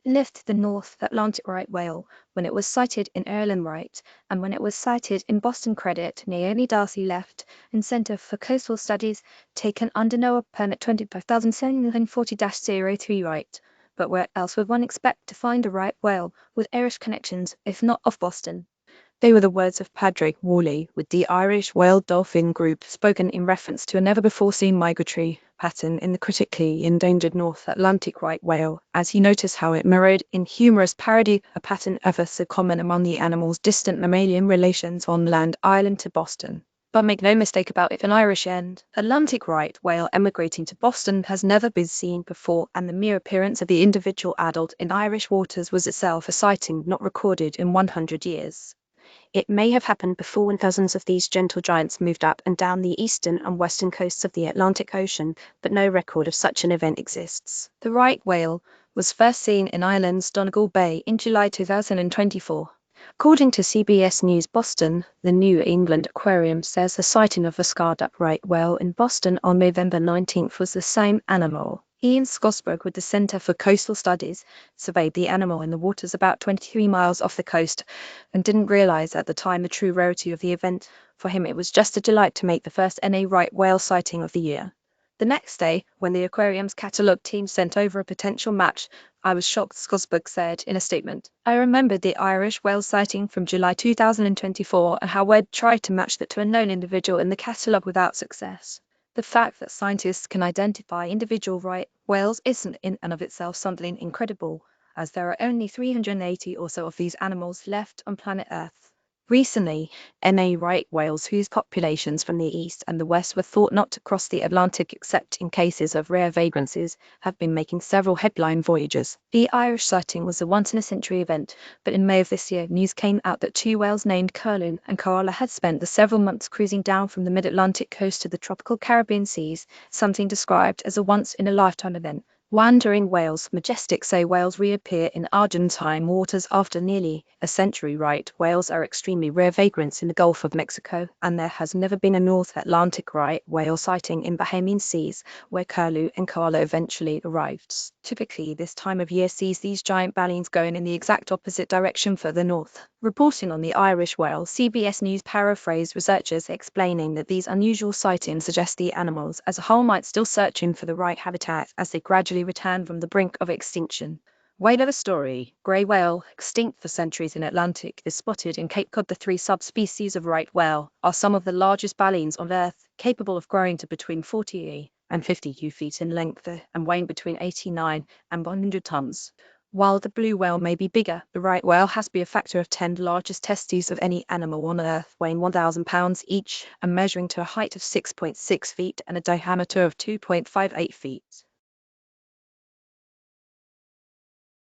lived the North Atlantic right whale when it was sighted in Ireland right, and when it was sighted in Boston credit Naomi D'arcy left and Centre for Coastal Studies taken under NOAA permit 25,740-03 right. But where else would one expect to find a right whale with Irish connections if not of Boston? They were the words of Padraig Whooley with the Irish Whale Dolphin Group, spoken in reference to a never-before-seen migratory pattern in the critically endangered North Atlantic right whale, as he noticed how it mirrored in humorous parody a pattern ever so common among the animal's distant mammalian relations on land island to Boston. But make no mistake about it, an Irish Atlantic right whale emigrating to Boston has never been seen before, and the mere appearance of the individual adult in Irish waters was itself a sighting not recorded in 100 years. It may have happened before when dozens of these gentle giants moved up and down the eastern and western coasts of the Atlantic Ocean, but no record of such an event exists. The right whale was first seen in Ireland's Donegal Bay in July 2024. According to CBS News Boston, the New England Aquarium says the sighting of a scarred-up right whale in Boston on November 19th was the same animal. Ian Scosberg with the Centre for Coastal Studies surveyed the animal in the waters about 23 miles off the coast and didn't realize at the time the true rarity of the event. For him, it was just a delight to make the first NA right whale sighting of the year. The next day, when the aquarium's catalogue team sent over a potential match, I was shocked, Scosberg said in a statement. I remembered the Irish whale sighting from July 2024 and how we'd tried to match that to a known individual in the catalogue without success. The fact that scientists can identify individual right whales isn't in and of itself something incredible, as there are only 380 or so of these animals left on planet Earth. Recently, NA right whales whose populations from the east and the west were thought not to cross the Atlantic except in cases of rare vagrancies have been making several headline voyages. The Irish sighting was a once-in-a-century event, but in May of this year, news came out that two whales named Curlew and Koala had spent the several months cruising down from the mid-Atlantic coast to the tropical Caribbean seas, something described as a once-in-a-lifetime event. Wandering whales. Majestic say whales reappear in Argentine waters after nearly a century. Right whales are extremely rare vagrants in the Gulf of Mexico, and there has never been a North Atlantic right whale sighting in Bahamian seas, where Curlew and Koala eventually arrived. Typically, this time of year sees these giant baleen going in the exact opposite direction further north. Reporting on the Irish whale, CBS News paraphrased researchers explaining that these unusual sightings suggest the animals as a whole might still searching for the right habitat as they gradually return from the brink of extinction. Whale of a story. Grey whale, extinct for centuries in Atlantic, is spotted in Cape Cod. The three subspecies of right whale are some of the largest baleens on Earth, capable of growing to between 40 and 50 feet in length and weighing between 89 and 100 tons. While the blue whale may be bigger, the right whale has to be a factor of 10 largest testes of any animal on Earth, weighing 1,000 pounds each and measuring to a height of 6.6 feet and a diameter of 2.58 feet.